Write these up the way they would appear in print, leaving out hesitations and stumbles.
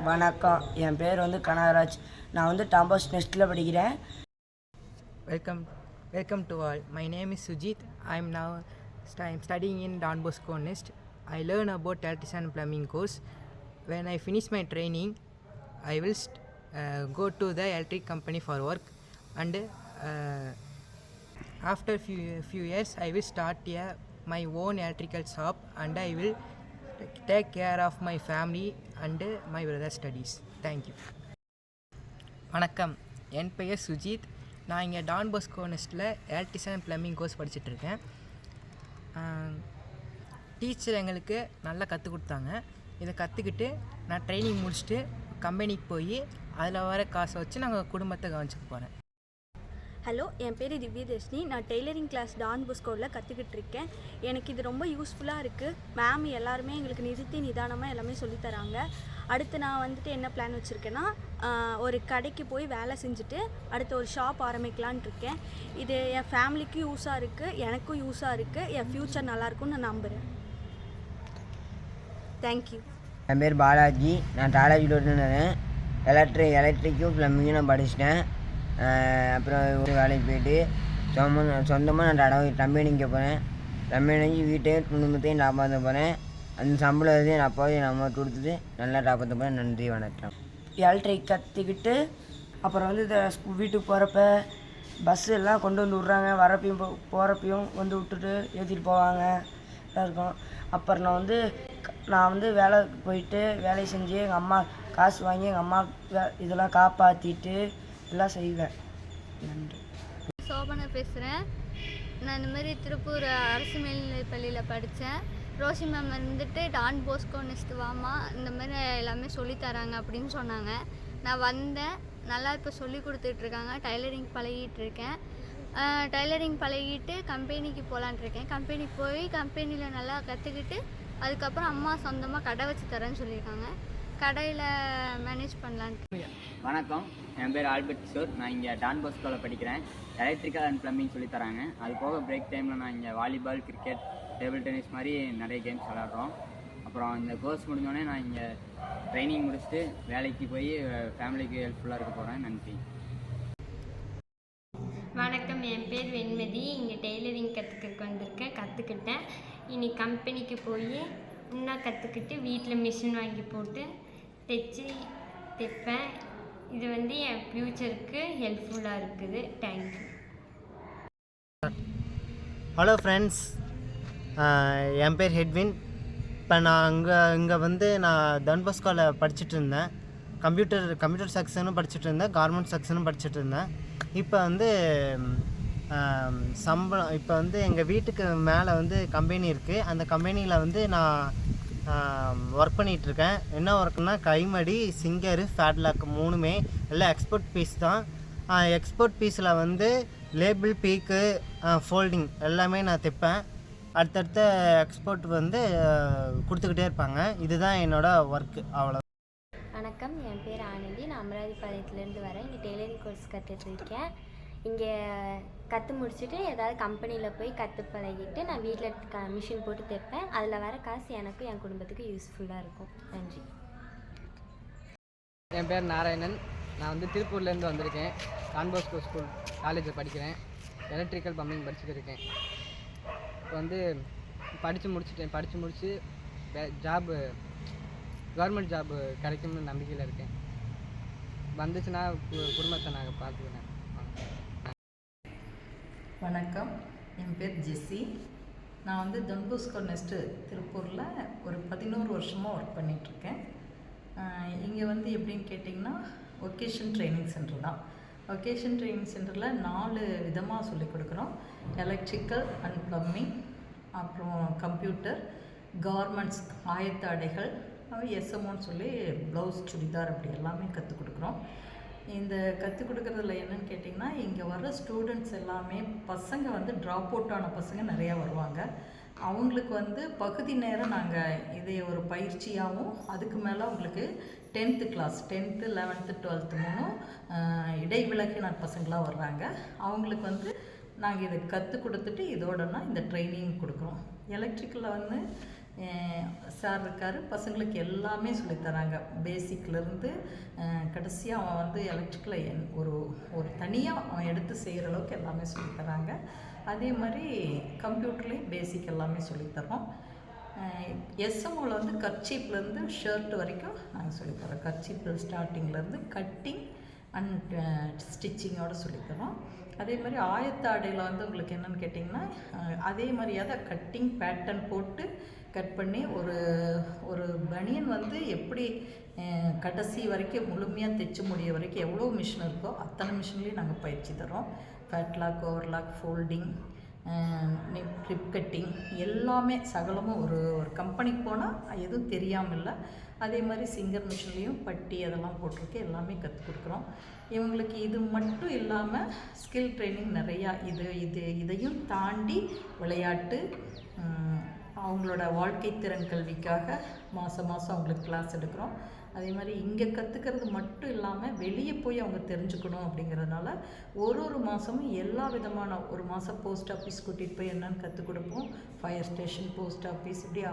வணக்கம், என் பேர் கனகராஜ். நான் டாம்போஸ் நெஸ்ட்டில் படிக்கிறேன். Welcome to all. My name is Sujit. I am now studying in Don Bosco Nest. I learn about electrician and plumbing course. When I finish my training, I will go to the electric company for work, and after few years I will start my own electrical shop, and I will take care of my family and my brother's studies. Thank you. வணக்கம், என் பெயர் சுஜித். நான் இங்கே Don Bosco நெஸ்ட்டில் electrician and plumbing course படிச்சுட்ருக்கேன். Teacher எங்களுக்கு நல்லா கற்றுக் கொடுத்தாங்க. இதை கற்றுக்கிட்டு நான் ட்ரைனிங் முடிச்சுட்டு கம்பெனிக்கு போய் அதில் வர காசை வச்சு நாங்கள் குடும்பத்தை கவனிச்சுக்க போகிறேன். ஹலோ, என் பேர் திவ்யதர்ஷினி. நான் டெய்லரிங் கிளாஸ் டான் போஸ்கோவில் கற்றுக்கிட்டு இருக்கேன். எனக்கு இது ரொம்ப யூஸ்ஃபுல்லாக இருக்குது. மேம் எல்லாருமே எங்களுக்கு நிதானமாக எல்லாமே சொல்லித்தராங்க. அடுத்து நான் என்ன பிளான் வச்சுருக்கேன்னா, ஒரு கடைக்கு போய் வேலை செஞ்சுட்டு அடுத்து ஒரு ஷாப் ஆரம்பிக்கலான் இருக்கேன். இது என் ஃபேமிலிக்கும் யூஸாக இருக்குது, எனக்கும் யூஸாக இருக்குது, என் ஃப்யூச்சர் நல்லாயிருக்கும்னு நான் நம்புகிறேன். தேங்க்யூ. என் பேர் பாலாஜி. நான் காலேஜில் எலக்ட்ரிக்கும் ப்ளம்பிங்கும் நான் படிச்சிட்டேன். அப்புறம் ஒரு வேலைக்கு போயிட்டு சொந்தமாக நான் கம்பெனிக்கு போகிறேன். கம்பெனிக்கு வீட்டையும் குடும்பத்தையும் காப்பாற்ற போகிறேன். அந்த சம்பளத்தையும் என் அப்பாவையும் என் அம்மா கொடுத்துட்டு நல்லா காப்பாற்ற போகிறேன். நன்றி, வணக்கம். எலக்ட்ரிக் கற்றுக்கிட்டு அப்புறம் வீட்டுக்கு போகிறப்ப பஸ்ஸு எல்லாம் கொண்டு விட்றாங்க. வரப்பையும் போகிறப்பையும் விட்டுட்டு ஏற்றிட்டு போவாங்க இருக்கும். அப்புறம் நான் வேலைக்கு போயிட்டு வேலை செஞ்சு எங்கள் அம்மா காசு வாங்கி எங்கள் அம்மா இதெல்லாம் காப்பாற்றிட்டு எல்லாம் செய்வேன். நன்றி. சோபனா பேசுகிறேன். நான் இந்த மாதிரி திருப்பூர் அரசு மேல்நிலைப் பள்ளியில் படித்தேன். ரோசி மேம் டான் போஸ்கோ நெஸ்ட் வாமா, இந்த மாதிரி எல்லாமே சொல்லித்தராங்க அப்படின்னு சொன்னாங்க. நான் வந்தேன். நல்லா இப்போ சொல்லி கொடுத்துட்ருக்காங்க. டைலரிங் பழகிட்டுருக்கேன். டைலரிங் பழகிட்டு கம்பெனிக்கு போகலான்ட்ருக்கேன். கம்பெனிக்கு போய் கம்பெனியில் நல்லா கற்றுக்கிட்டு அதுக்கப்புறம் அம்மா சொந்தமாக கடை வச்சு தரேன்னு சொல்லியிருக்காங்க. கடையில் மேனேஜ் பண்ணலான்ட்டு. வணக்கம், என் பேர் ஆல்பர்ட் கிஷோர். நான் இங்கே டான் போஸ்கோவில் படிக்கிறேன். எலக்ட்ரிக்கல் அண்ட் ப்ளம்பிங் சொல்லித்தராங்க. அது போக பிரேக் டைமில் நான் இங்கே வாலிபால், கிரிக்கெட், டேபிள் டென்னிஸ் மாதிரி நிறைய கேம்ஸ் விளாட்றோம். அப்புறம் இந்த கோர்ஸ் முடிஞ்சோடனே நான் இங்கே ட்ரைனிங் முடிச்சுட்டு வேலைக்கு போய் ஃபேமிலிக்கு ஹெல்ப்ஃபுல்லாக இருக்க போகிறேன். நன்றி. வணக்கம், என் பேர் வெண்மதி. இங்கே டெய்லரிங் கற்றுக்கிட்டேன். இனி கம்பெனிக்கு போய் இன்னும் கற்றுக்கிட்டு வீட்டில் மிஷின் வாங்கி போட்டு தைப்பேன். இது என் ஃப்யூச்சருக்கு ஹெல்ப்ஃபுல்லாக இருக்குது. தேங்க்யூ. ஹலோ ஃப்ரெண்ட்ஸ், என் பேர் ஹெட்வின். இப்போ நான் நான் டான் போஸ்கோவில் படிச்சுட்டு இருந்தேன். கம்ப்யூட்டர் செக்ஷனும் படிச்சுட்டு இருந்தேன், கார்மெண்ட் செக்ஷனும் படிச்சுட்டு இருந்தேன். இப்போ சம்பளம் இப்போ எங்கள் வீட்டுக்கு மேலே கம்பெனி இருக்குது. அந்த கம்பெனியில் நான் ஒர்க் பண்ணிகிட்ருக்கேன். என்ன ஒர்க்குன்னா கைமடி, சிங்கரு, ஃபேட்லாக் மூணுமே எல்லாம் எக்ஸ்போர்ட் பீஸ் தான். எக்ஸ்போர்ட் பீஸில் லேபிள், பீக்கு, ஃபோல்டிங் எல்லாமே நான் தைப்பேன். அடுத்தடுத்த எக்ஸ்போர்ட் கொடுத்துக்கிட்டே இருப்பாங்க. இதுதான் என்னோடய ஒர்க்கு. அவ்வளோ. வணக்கம், என் பேர் ஆனந்தி. நான் அமராவதிபாளையத்துலேருந்து வரேன். இங்கே டெய்லரிங் கோர்ஸ் கற்றுட்ருக்கேன். இங்கே கற்று முடிச்சுட்டு ஏதாவது கம்பெனியில் போய் கற்று பழகிட்டு நான் வீட்டில் மிஷின் போட்டு தைப்பேன். அதில் வர காசு எனக்கும் என் குடும்பத்துக்கு யூஸ்ஃபுல்லாக இருக்கும். நன்றி. என் பேர் நாராயணன். நான் திருப்பூர்லேருந்து வந்திருக்கேன். டான் போஸ்கோ ஸ்கூல் காலேஜில் படிக்கிறேன். எலக்ட்ரிக்கல் ப்ளம்பிங் படிச்சுட்டு இருக்கேன். இப்போ படித்து முடிச்சு ஜாபு, கவர்மெண்ட் ஜாபு கிடைக்கும்னு நம்பிக்கையில் இருக்கேன். வந்துச்சுன்னா குடும்பத்தை நாங்கள் பார்த்துக்கிறேன். வணக்கம், என் பேர் ஜெஸ்ஸி. நான் டான் போஸ்கோ நெஸ்ட்டு திருப்பூரில் ஒரு 11 வருஷமாக ஒர்க் பண்ணிகிட்ருக்கேன். இங்கே எப்படின்னு கேட்டிங்கன்னா ஒகேஷன் ட்ரைனிங் சென்டர் தான். ஒகேஷன் ட்ரைனிங் சென்டரில் 4 விதமாக சொல்லிக் கொடுக்குறோம். எலக்ட்ரிக்கல் அண்ட் ப்ளம்பிங், அப்புறம் கம்ப்யூட்டர், கார்மெண்ட்ஸ், ஆயத்த ஆடைகள், எஸ்எம்ஓன்னு சொல்லி ப்ளவுஸ், சுடிதார் அப்படி எல்லாமே கற்றுக் கொடுக்குறோம். இந்த கற்றுக் கொடுக்குறதுல என்னென்னு கேட்டிங்கன்னா, இங்கே வர்ற ஸ்டூடெண்ட்ஸ் எல்லாமே பசங்க ட்ராப் அவுட் ஆன பசங்க நிறையா வருவாங்க. அவங்களுக்கு பகுதி நேரம் நாங்கள் இதை ஒரு பயிற்சியாகவும், அதுக்கு மேலே அவங்களுக்கு 10th class 10th 11th 12th மூணும் இடைவிலக்கின பசங்களாக வர்றாங்க. அவங்களுக்கு நாங்கள் இதை கற்றுக் கொடுத்துட்டு இதோடனா இந்த ட்ரைனிங் கொடுக்குறோம். எலக்ட்ரிக்கலில் சார் இருக்கார், பசங்களுக்கு எல்லாமே சொல்லித்தராங்க. பேசிக்லேருந்து கடைசியாக அவன் வந்து எலக்ட்ரிக்கலில் ஒரு தனியாக அவன் எடுத்து செய்கிற அளவுக்கு எல்லாமே சொல்லித்தராங்க. அதே மாதிரி கம்ப்யூட்டர்லேயும் பேசிக் எல்லாமே சொல்லித்தரோம். எஸ்எம்ஓவில் வந்து கர்ச்சீப்லேருந்து ஷர்ட் வரைக்கும் நாங்கள் சொல்லித்தரோம். கர்ச்சீப் ஸ்டார்டிங்லேருந்து கட்டிங் அண்ட் ஸ்டிச்சிங்கோடு சொல்லித்தரோம். அதே மாதிரி ஆயத்த ஆடையில் வந்து உங்களுக்கு என்னென்னு கேட்டிங்கன்னா, அதே மாதிரியாத கட்டிங் பேட்டர்ன் போட்டு கட் பண்ணி ஒரு பனியன் வந்து எப்படி கடைசி வரைக்கும் முழுமையாக தைச்சு முடிய வரைக்கும் எவ்வளோ மிஷின் இருக்கோ அத்தனை மிஷின்லேயும் நாங்கள் பயிற்சி தரோம். ஃபேட்லாக், ஓவர்லாக், ஃபோல்டிங், கிளிப் கட்டிங் எல்லாமே சகலமும் ஒரு கம்பெனிக்கு போனால் எதுவும் தெரியாமல் இல்லை. அதே மாதிரி சிங்கர் மிஷின்லேயும் பட்டி அதெல்லாம் போட்டிருக்கு, எல்லாமே கற்றுக் கொடுக்குறோம். இவங்களுக்கு இது மட்டும் இல்லாமல் ஸ்கில் ட்ரைனிங் நிறையா இதையும் தாண்டி விளையாட்டு, அவங்களோட வாழ்க்கை திறன் கல்விக்காக மாதம் அவங்களுக்கு கிளாஸ் எடுக்கிறோம். அதே மாதிரி இங்கே கற்றுக்கிறது மட்டும் இல்லாமல் வெளியே போய் அவங்க தெரிஞ்சுக்கணும் அப்படிங்கிறதுனால ஒரு மாதமும் எல்லா விதமான ஒரு மாதம் போஸ்ட் ஆஃபீஸ் கூட்டிகிட்டு போய் என்னென்னு கற்றுக் கொடுப்போம். ஃபயர் ஸ்டேஷன், போஸ்ட் ஆஃபீஸ், இப்படி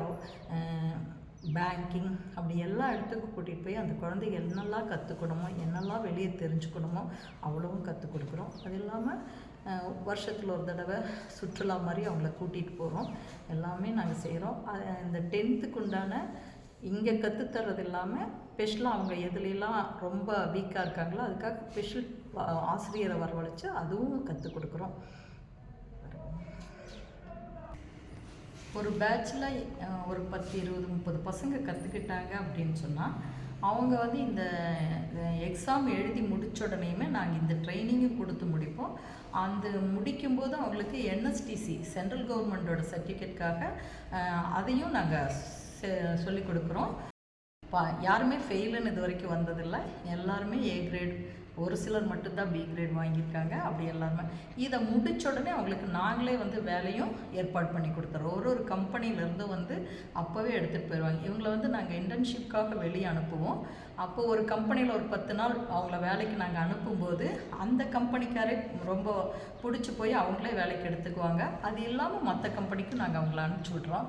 பேங்கிங், அப்படி எல்லா இடத்துக்கும் கூட்டிகிட்டு போய் அந்த குழந்தைங்க என்னெல்லாம் கற்றுக்கணுமோ, என்னெல்லாம் வெளியே தெரிஞ்சுக்கணுமோ அவ்வளவும் கற்றுக் கொடுக்குறோம். அது இல்லாமல் வருஷத்தில் ஒரு தடவை சுற்றுலா மாதிரி அவங்கள கூட்டிகிட்டு போகிறோம். எல்லாமே நாங்கள் செய்கிறோம். இந்த 10th உண்டான இங்கே கற்றுத்தர்றது இல்லாமல் ஸ்பெஷலாக அவங்க எதுலாம் ரொம்ப வீக்காக இருக்காங்களோ அதுக்காக ஸ்பெஷல் ஆசிரியரை வரவழைச்சு அதுவும் கற்றுக் கொடுக்குறோம். ஒரு பேட்சில் ஒரு 10, 20, 30 பசங்க கற்றுக்கிட்டாங்க அப்படின்னு சொன்னால் அவங்க வந்து இந்த எக்ஸாம் எழுதி முடித்த உடனேயுமே நாங்கள் இந்த ட்ரைனிங்கும் கொடுத்து முடிப்போம். அந்த முடிக்கும்போது அவங்களுக்கு என்எஸ்டிசி சென்ட்ரல் கவர்மெண்ட்டோட சர்டிஃபிகேட்காக அதையும் நாங்கள் சொல்லிக் கொடுக்குறோம். யாருமே ஃபெயிலுன்னு இது வரைக்கும் வந்ததில்லை. எல்லாருமே ஏ கிரேட், ஒரு சிலர் மட்டும்தான் பி கிரேட் வாங்கியிருக்காங்க. அப்படி எல்லாருமே இதை முடித்த உடனே அவங்களுக்கு நாங்களே வந்து வேலையும் ஏற்பாடு பண்ணி கொடுத்துறோம். ஒரு கம்பெனிலேருந்து வந்து அப்போவே எடுத்துகிட்டு போயிடுவாங்க. இவங்களை வந்து நாங்கள் இன்டர்ன்ஷிப்காக வெளியே அனுப்புவோம். அப்போ ஒரு கம்பெனியில் ஒரு 10 நாள் அவங்கள வேலைக்கு நாங்கள் அனுப்பும்போது அந்த கம்பெனிக்காரே ரொம்ப பிடிச்சி போய் அவங்களே வேலைக்கு எடுத்துக்குவாங்க. அது இல்லாமல் மற்ற கம்பெனிக்கும் நாங்கள் அவங்கள அனுப்பிச்சி விட்றோம்.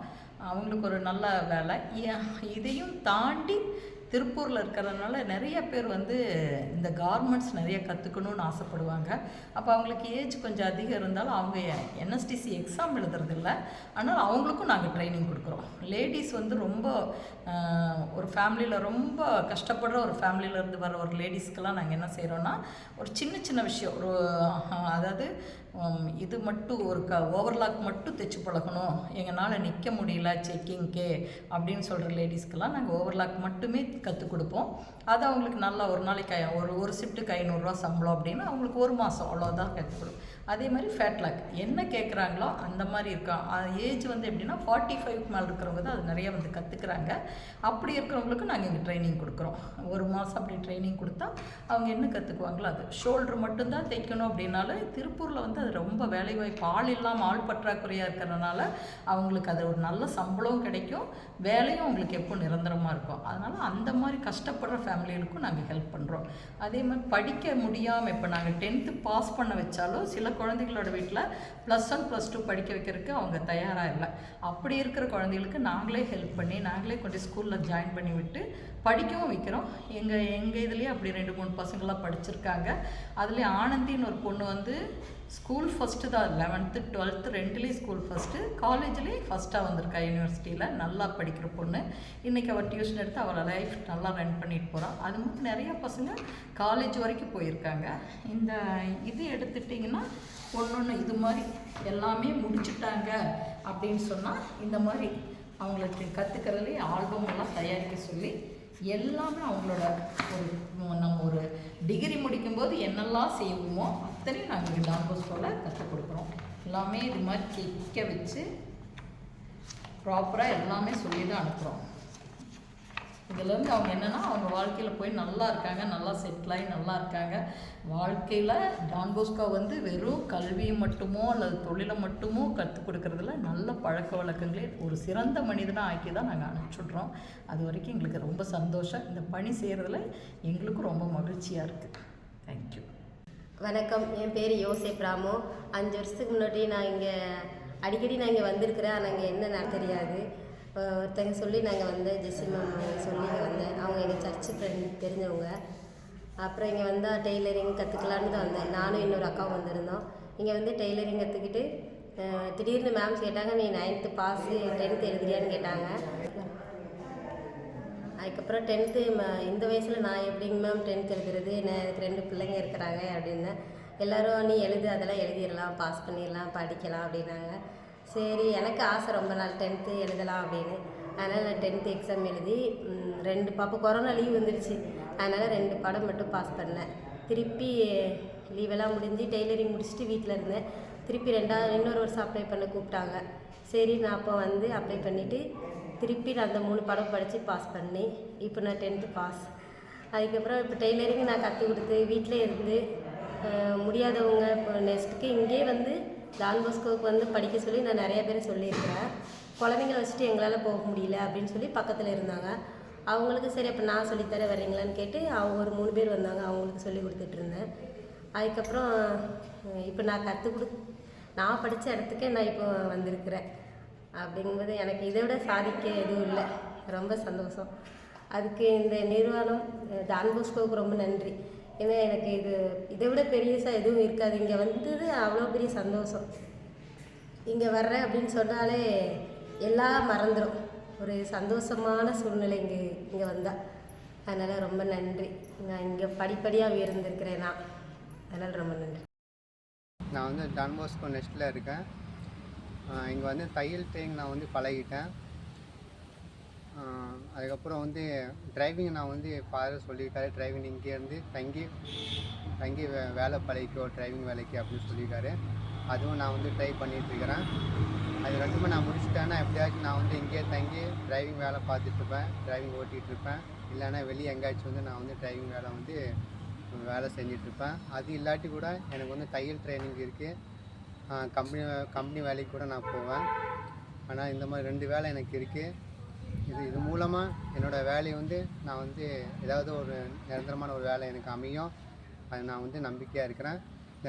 அவங்களுக்கு ஒரு நல்ல வேலை. இதையும் தாண்டி திருப்பூரில் இருக்கிறதுனால நிறைய பேர் வந்து இந்த கார்மெண்ட்ஸ் நிறைய கற்றுக்கணுன்னு ஆசைப்படுவாங்க. அப்போ அவங்களுக்கு ஏஜ் கொஞ்சம் அதிகம் இருந்தாலும் அவங்க என்எஸ்டிசி எக்ஸாம் எழுதுறதில்ல. ஆனால் அவங்களுக்கும் நாங்கள் ட்ரைனிங் கொடுக்குறோம். லேடிஸ் வந்து ரொம்ப ஒரு ஃபேமிலியில் ரொம்ப கஷ்டப்படுற ஒரு ஃபேமிலியிலேருந்து வர ஒரு லேடிஸ்க்கெல்லாம் நாங்கள் என்ன செய்கிறோன்னா, ஒரு சின்ன விஷயம், அதாவது இது மட்டும் ஒரு ஓவர்லாக் மட்டும் தைச்சு பழகணும், எங்களால் நிற்க முடியல செக்கிங்க்கு அப்படின்னு சொல்கிற லேடிஸ்க்கெல்லாம் நாங்கள் ஓவர்லாக் மட்டுமே கற்றுக் கொடுப்போம். அது அவங்களுக்கு நல்லா ஒரு நாளைக்கு ஒரு ஷிஃப்ட்டுக்கு 500 ரூபா சம்பளம் அப்படின்னு அவங்களுக்கு ஒரு மாதம் அவ்வளோதான் கற்றுக் கொடுக்கும். அதே மாதிரி ஃபேட்லாக் என்ன கேட்குறாங்களோ அந்த மாதிரி இருக்கும். ஏஜ் வந்து எப்படின்னா 45 மேலே இருக்கிறவங்க தான் அது நிறைய வந்து கற்றுக்குறாங்க. அப்படி இருக்கிறவங்களுக்கு நாங்கள் இங்கே ட்ரைனிங் கொடுக்குறோம். ஒரு மாதம் அப்படி ட்ரைனிங் கொடுத்தா அவங்க என்ன கற்றுக்குவாங்களோ அது. ஷோல்ட்ரு மட்டும்தான் தைக்கணும் அப்படின்னாலும் திருப்பூரில் வந்து அது ரொம்ப வேலைவாய்ப்பு, ஆள் இல்லாமல் ஆள் பற்றாக்குறையாக இருக்கிறதுனால அவங்களுக்கு அது ஒரு நல்ல சம்பளம் கிடைக்கும், வேலையும் அவங்களுக்கு எப்போ நிரந்தரமாக இருக்கும். அதனால் அந்த மாதிரி கஷ்டப்படுற ஃபேமிலிகளுக்கும் நாங்கள் ஹெல்ப் பண்ணுறோம். அதே மாதிரி படிக்க முடியாமல் இப்போ நாங்கள் 10th பாஸ் பண்ண வச்சாலும் சில குழந்தைகளோட வீட்டில் +1 +2 படிக்க வைக்கிறதுக்கு அவங்க தயாராக இல்லை. அப்படி இருக்கிற குழந்தைகளுக்கு நாங்களே ஹெல்ப் பண்ணி நாங்களே கொண்டு ஸ்கூலில் ஜாயின் பண்ணி விட்டு படிக்கவும் வைக்கிறோம். எங்கள் இதுலேயே அப்படி 2-3 பசங்களாம் படிச்சிருக்காங்க. அதுலேயும் ஆனந்தின்னு ஒரு பொண்ணு வந்து ஸ்கூல் ஃபஸ்ட்டு தான், 11th 12th ரெண்டுலேயும் ஸ்கூல் ஃபஸ்ட்டு, காலேஜ்லேயும் ஃபஸ்ட்டாக வந்திருக்கா யூனிவர்சிட்டியில். நல்லா படிக்கிற பொண்ணு. இன்றைக்கி அவள் டியூஷன் எடுத்து அவளை லைஃப் நல்லா ரன் பண்ணிட்டு போகிறான். அது மட்டும் நிறைய பசங்க காலேஜ் வரைக்கும் போயிருக்காங்க. இந்த இது எடுத்துட்டிங்கன்னா ஒன்று இது மாதிரி எல்லாமே முடிச்சுட்டாங்க அப்படின்னு சொன்னால் இந்த மாதிரி அவங்களுக்கு கற்றுக்கிறதுலே ஆல்பம் எல்லாம் தயாரிக்க சொல்லி எல்லாமே அவங்களோட நம்ம ஒரு டிகிரி முடிக்கும்போது என்னெல்லாம் செய்வோமோ அத்தனையும் நாங்கள் இங்கே டான் போஸ்கோவில் கற்றுக் கொடுக்குறோம். எல்லாமே இது மாதிரி கிளிக்க வச்சு ப்ராப்பராக எல்லாமே சொல்லி தான் அனுப்புகிறோம். இதிலேருந்து அவங்க என்னென்னா அவங்க வாழ்க்கையில் போய் நல்லா இருக்காங்க, நல்லா செட்டிலாகி நல்லா இருக்காங்க. வாழ்க்கையில் டான் போஸ்கோ வந்து வெறும் கல்வியை மட்டுமோ அல்லது தொழிலை மட்டுமோ கற்றுக் கொடுக்குறதுல நல்ல பழக்க வழக்கங்களே ஒரு சிறந்த மனிதனாக ஆக்கி தான் நாங்கள் அனுப்பிச்சுட்றோம். அது வரைக்கும் எங்களுக்கு ரொம்ப சந்தோஷம். இந்த பணி செய்கிறதுல எங்களுக்கும் ரொம்ப மகிழ்ச்சியாக இருக்குது. தேங்க்யூ. வணக்கம், என் பேர் யோசேப் ராமு. 5 வருஷத்துக்கு முன்னாடி நான் இங்கே அடிக்கடி நான் இங்கே வந்திருக்கிறேன். ஆனால் இங்கே என்ன தெரியாது. ஒருத்தங்க சொல்லி நாங்கள் வந்து ஜெஸ்ஸி மேம் சொல்லி இங்கே வந்தேன். அவங்க எனக்கு சர்ச்சு ஃப்ரெண்ட் தெரிஞ்சவங்க. அப்புறம் இங்கே வந்தால் டெய்லரிங் கற்றுக்கலான்னு தான் வந்தேன். நானும் இன்னொரு அக்காவும் வந்திருந்தோம். இங்கே வந்து டெய்லரிங் கற்றுக்கிட்டு திடீர்னு மேம் கேட்டாங்க, நீ 9th பாஸு 10th எழுதுறியான்னு கேட்டாங்க. அதுக்கப்புறம் 10th இந்த வயசில் நான் எப்படிங்க மேம் 10th எழுதுறது, எனக்கு 2 பிள்ளைங்க இருக்கிறாங்க அப்படின்னேன். எல்லோரும் நீ எழுது, அதெல்லாம் எழுதிடலாம், பாஸ் பண்ணிடலாம், படிக்கலாம் அப்படின்னாங்க. சரி, எனக்கு ஆசை ரொம்ப நாள் 10th எழுதலாம் அப்படின்னு. அதனால் நான் 10th எக்ஸாம் எழுதி 2 பாப்பா கொரோனா லீவ் வந்துடுச்சு. அதனால் 2 பாடம் மட்டும் பாஸ் பண்ணேன். திருப்பி லீவெல்லாம் முடிஞ்சு டெய்லரிங் முடிச்சுட்டு வீட்டில் இருந்தேன். திருப்பி இன்னொரு வருஷம் அப்ளை பண்ண கூப்பிட்டாங்க. சரி, நான் அப்போ வந்து அப்ளை பண்ணிவிட்டு திருப்பி நான் அந்த 3 பாடம் படித்து பாஸ் பண்ணி இப்போ நான் 10th பாஸ். அதுக்கப்புறம் இப்போ டெய்லரிங் நான் கற்றுக் கொடுத்து வீட்டிலே இருந்து முடியாதவங்க இப்போ நெக்ஸ்ட்டுக்கு இங்கேயே வந்து டான் பாஸ்கோவுக்கு வந்து படிக்க சொல்லி நான் நிறைய பேர் சொல்லியிருக்கிறேன். குழந்தைங்கள வச்சுட்டு எங்களால் போக முடியல அப்படின்னு சொல்லி பக்கத்தில் இருந்தாங்க. அவங்களுக்கு சரி அப்போ நான் சொல்லித்தர வரீங்களான்னு கேட்டு அவங்க ஒரு 3 பேர் வந்தாங்க. அவங்களுக்கு சொல்லி கொடுத்துட்ருந்தேன். அதுக்கப்புறம் இப்போ நான் படித்த இடத்துக்கே நான் இப்போ வந்திருக்கிறேன். அப்படிங்கும்போது எனக்கு இதை விட சாதிக்க எதுவும் இல்லை. ரொம்ப சந்தோஷம். அதுக்கு இந்த நிறுவனம் டான் பாஸ்கோவுக்கு ரொம்ப நன்றி. ஏன்னா எனக்கு இதை விட பெரியசாக எதுவும் இருக்காது. இங்கே வந்தது அவ்வளோ பெரிய சந்தோஷம். இங்கே வர்றேன் அப்படின்னு சொன்னாலே எல்லாம் மறந்துடும். ஒரு சந்தோஷமான சூழ்நிலை இங்கே வந்தால். அதனால் ரொம்ப நன்றி. நான் இங்கே படிப்படியாக உயர்ந்திருக்கிறேன் அதனால் ரொம்ப நன்றி. நான் வந்து டான் பாஸ்கோ நெஸ்ட்டில் இருக்கேன். இங்கே வந்து தையல் ட்ரெயினிங் நான் வந்து பழகிட்டேன். அதுக்கப்புறம் வந்து டிரைவிங் நான் வந்து ஃபாதர் சொல்லியிருக்காரு, டிரைவிங் இங்கேருந்து தங்கி வேலை பழகிக்கோ டிரைவிங் வேலைக்கு அப்படின்னு சொல்லியிருக்காரு. அதுவும் நான் வந்து ட்ரை பண்ணிகிட்ருக்கிறேன். அது 2மே நான் முடிச்சுட்டேன்னா எப்படியாச்சும் நான் வந்து இங்கேயே தங்கி டிரைவிங் வேலை பார்த்துட்ருப்பேன், டிரைவிங் ஓட்டிகிட்ருப்பேன். இல்லைன்னா வெளியே எங்கேயாச்சும் வந்து நான் வந்து டிரைவிங் வேலை செஞ்சிட்ருப்பேன். அது இல்லாட்டி கூட எனக்கு வந்து தையல் ட்ரைனிங் இருக்குது. கம்பெனி வேலைக்கு கூட நான் போவேன். ஆனால் இந்த மாதிரி 2 வேலை எனக்கு இருக்குது. இது மூலமாக என்னோடய வேலையை வந்து நான் வந்து ஏதாவது ஒரு நிரந்தரமான ஒரு வேலை எனக்கு அமையும். அது நான் வந்து நம்பிக்கையாக இருக்கிறேன்.